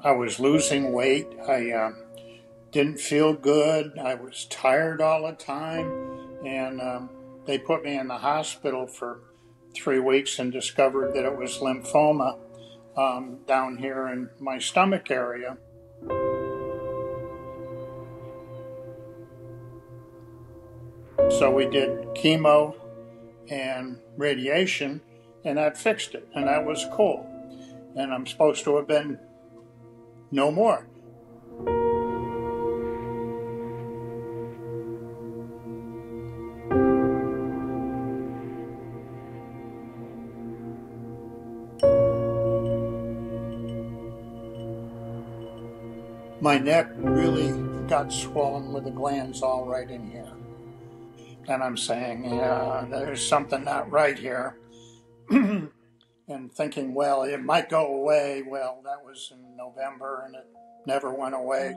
I was losing weight. I didn't feel good. I was tired all the time. And they put me in the hospital for 3 weeks and discovered that it was lymphoma down here in my stomach area. So we did chemo and radiation, and that fixed it, and that was cool. And I'm supposed to have been no more. My neck really got swollen with the glands all right in here. And I'm saying, yeah, there's something not right here. And thinking, well, it might go away. Well, that was in November and it never went away.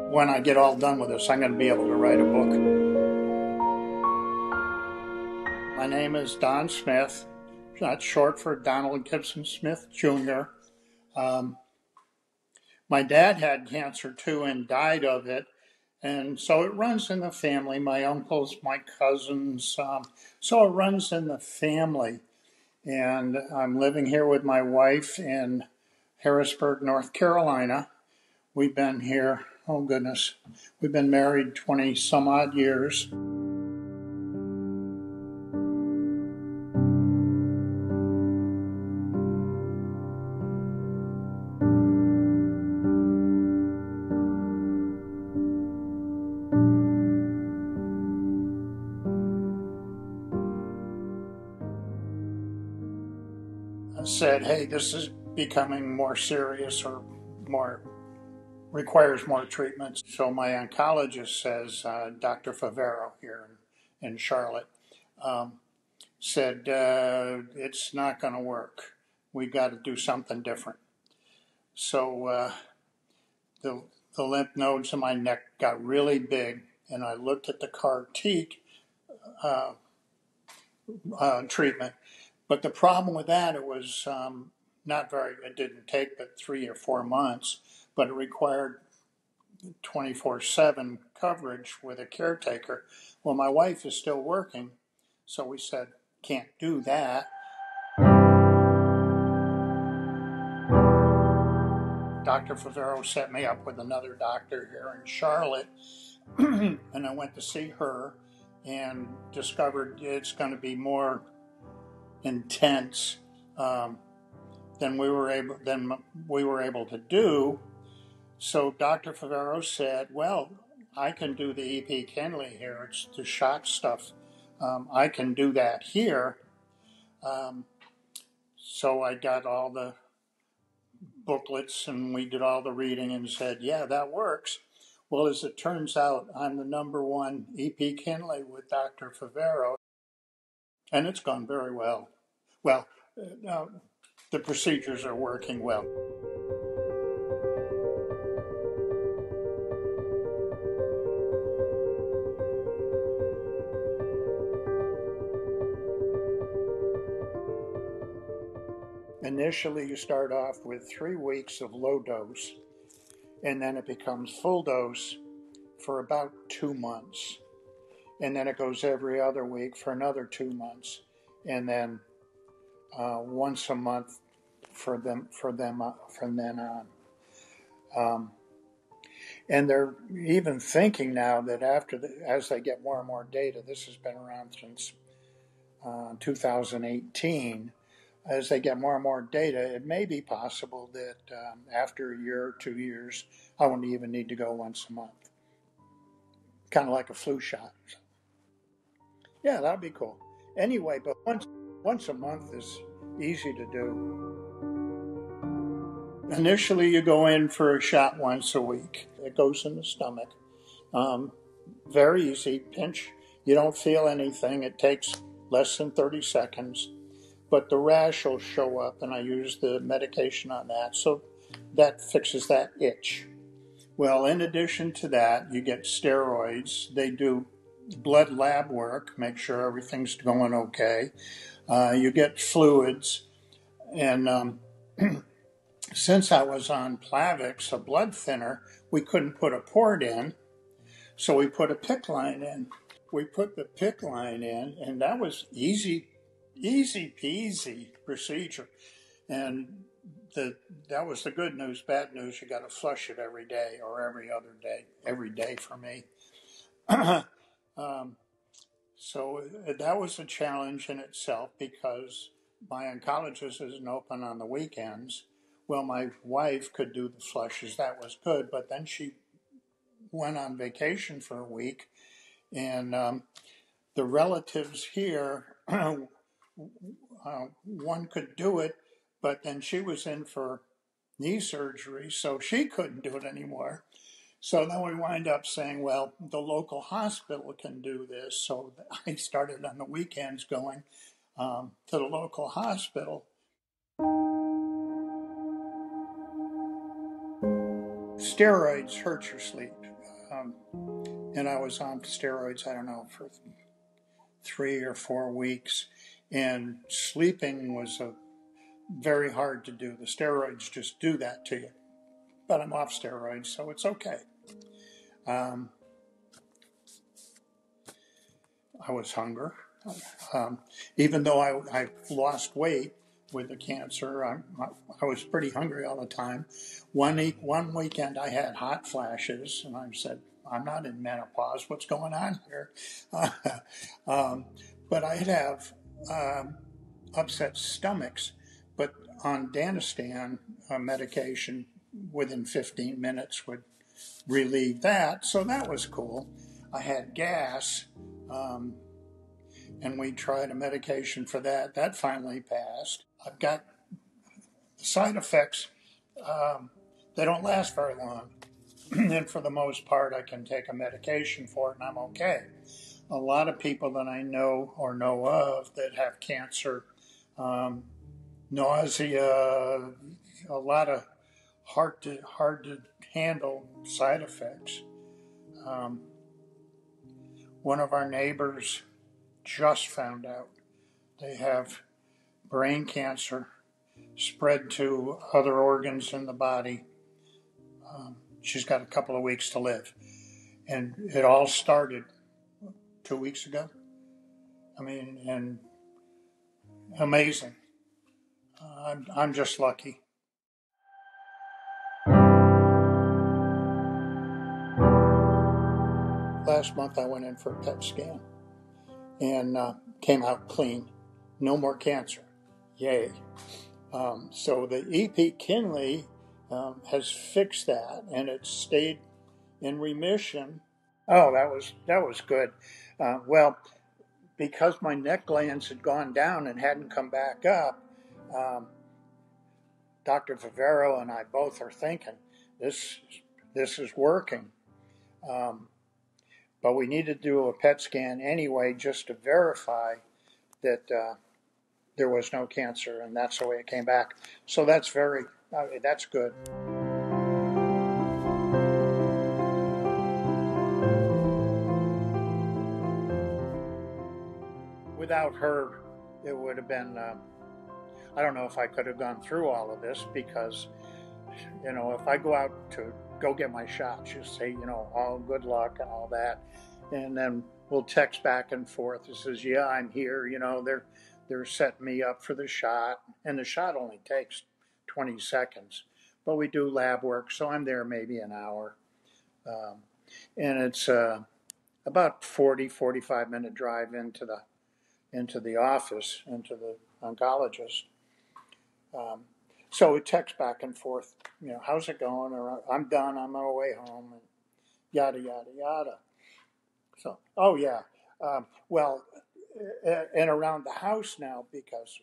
When I get all done with this, I'm going to be able to write a book. My name is Don Smith. That's short for Donald Gibson Smith, Jr. My dad had cancer too and died of it. And so it runs in the family. My uncles, my cousins. So it runs in the family. And I'm living here with my wife in Harrisburg, North Carolina. We've been here, oh goodness, we've been married 20 some odd years. I said, hey, this is becoming more serious or requires more treatments. So my oncologist says, Dr. Favero here in Charlotte, said, it's not going to work. We got to do something different. So the lymph nodes in my neck got really big, and I looked at the CAR-T treatment. But the problem with that, it was it didn't take but 3 or 4 months, but it required 24/7 coverage with a caretaker. Well, my wife is still working, so we said, can't do that. Dr. Favero set me up with another doctor here in Charlotte, and I went to see her and discovered it's going to be more intense than we were able to do. So Dr. Favero said, well, I can do the EP Kinley here. It's the shot stuff. I can do that here. So I got all the booklets and we did all the reading and said, yeah, that works. Well, as it turns out, I'm the #1 EP Kinley with Dr. Favero, and it's gone very well. Well, the procedures are working well. Initially, you start off with 3 weeks of low dose, and then it becomes full dose for about 2 months. And then it goes every other week for another 2 months, and then once a month from then on. And they're even thinking now that as they get more and more data, this has been around since 2018. As they get more and more data, it may be possible that after a year or 2 years, I won't even need to go once a month. Kind of like a flu shot. Yeah, that'd be cool. Anyway, but Once a month is easy to do. Initially, you go in for a shot once a week. It goes in the stomach. Very easy, pinch. You don't feel anything. It takes less than 30 seconds. But the rash will show up, and I use the medication on that. So that fixes that itch. Well, in addition to that, you get steroids. They do blood lab work, make sure everything's going okay. You get fluids. And since I was on Plavix, a blood thinner, we couldn't put a port in. So we put a PICC line in. We put the PICC line in, and that was easy peasy procedure. And that was the good news. Bad news, you got to flush it every day or every other day. Every day for me. So that was a challenge in itself because my oncologist isn't open on the weekends. Well, my wife could do the flushes. That was good. But then she went on vacation for a week, and the relatives here, one could do it, but then she was in for knee surgery, so she couldn't do it anymore. So then we wind up saying, well, the local hospital can do this. So I started on the weekends going to the local hospital. Steroids hurt your sleep. And I was on steroids, I don't know, for 3 or 4 weeks. And sleeping was very hard to do. The steroids just do that to you. But I'm off steroids, so it's okay. I was hungry. Even though I lost weight with the cancer, I was pretty hungry all the time. One weekend I had hot flashes, and I said, I'm not in menopause. What's going on here? But I'd have upset stomachs. But on Danistan medication, within 15 minutes would relieve that. So that was cool. I had gas, and we tried a medication for that. That finally passed. I've got the side effects. They don't last very long. And for the most part, I can take a medication for it and I'm okay. A lot of people that I know or know of that have cancer, nausea, a lot of hard to handle side effects. One of our neighbors just found out they have brain cancer spread to other organs in the body. She's got a couple of weeks to live. And it all started 2 weeks ago. I mean, and amazing. I'm just lucky. Last month I went in for a PET scan and came out clean. No more cancer. Yay. So the E.P. Kinley has fixed that, and it stayed in remission. Oh, that was good. Well, because my neck glands had gone down and hadn't come back up, Dr. Vivero and I both are thinking this is working. But we need to do a PET scan anyway just to verify that there was no cancer, and that's the way it came back. So that's good. Without her, it would have been, I don't know if I could have gone through all of this because, if I go out to go get my shot, she'll say, all good luck and all that. And then we'll text back and forth. It says, yeah, I'm here. They're setting me up for the shot. And the shot only takes 20 seconds. But we do lab work, so I'm there maybe an hour. And it's about 45-minute drive into the office, into the oncologist. So we text back and forth, how's it going? Or I'm done, I'm on my way home, and yada, yada, yada. So, oh yeah. Well, and around the house now, because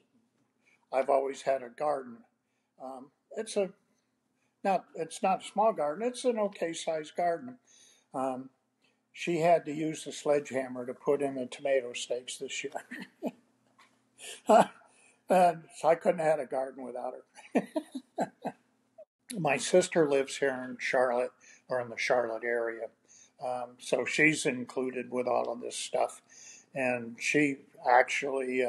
I've always had a garden. It's a not it's not a small garden. It's an okay sized garden. Um, she had to use the sledgehammer to put in the tomato stakes this year, and so I couldn't have had a garden without her. My sister lives here in Charlotte, or in the Charlotte area, so she's included with all of this stuff, and she actually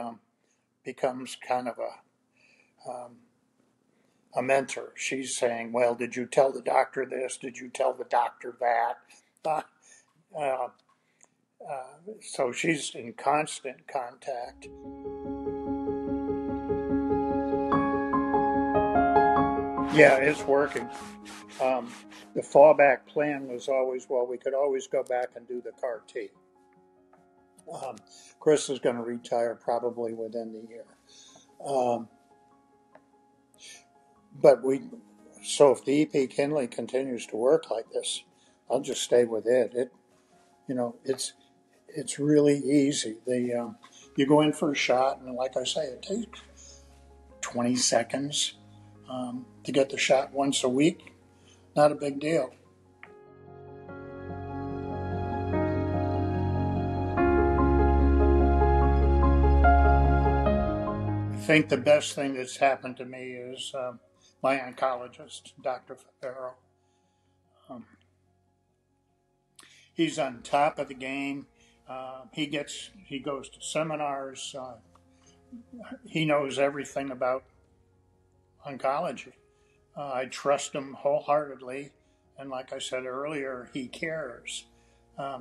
becomes kind of a mentor. She's saying, "Well, did you tell the doctor this? Did you tell the doctor that?" Uh, uh, so she's in constant contact. Yeah, it's working. Um, the fallback plan was always, well, we could always go back and do the CAR T. Um, Chris is going to retire probably within the year. Um, but so if the EP Kinley continues to work like this, I'll just stay with it. It's really easy. You go in for a shot, and like I say, it takes 20 seconds to get the shot once a week. Not a big deal. I think the best thing that's happened to me is my oncologist, Dr. Farrow. He's on top of the game. He goes to seminars. He knows everything about oncology. I trust him wholeheartedly, and like I said earlier, he cares.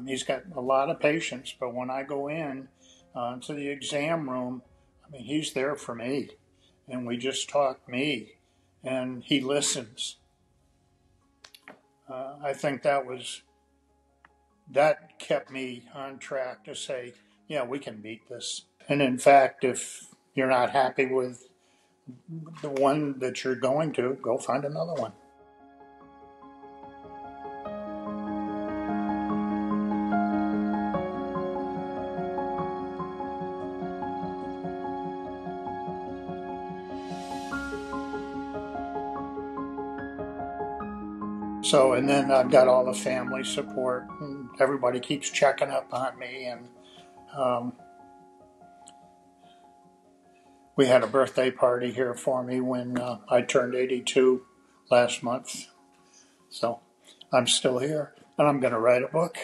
He's got a lot of patients, but when I go in to the exam room, I mean, he's there for me, and we just talk me, and he listens. I think that kept me on track to say, yeah, we can beat this. And in fact, if you're not happy with the one that you're going to, go find another one. So, and then I've got all the family support, and everybody keeps checking up on me. And we had a birthday party here for me when I turned 82 last month. So I'm still here, and I'm going to write a book.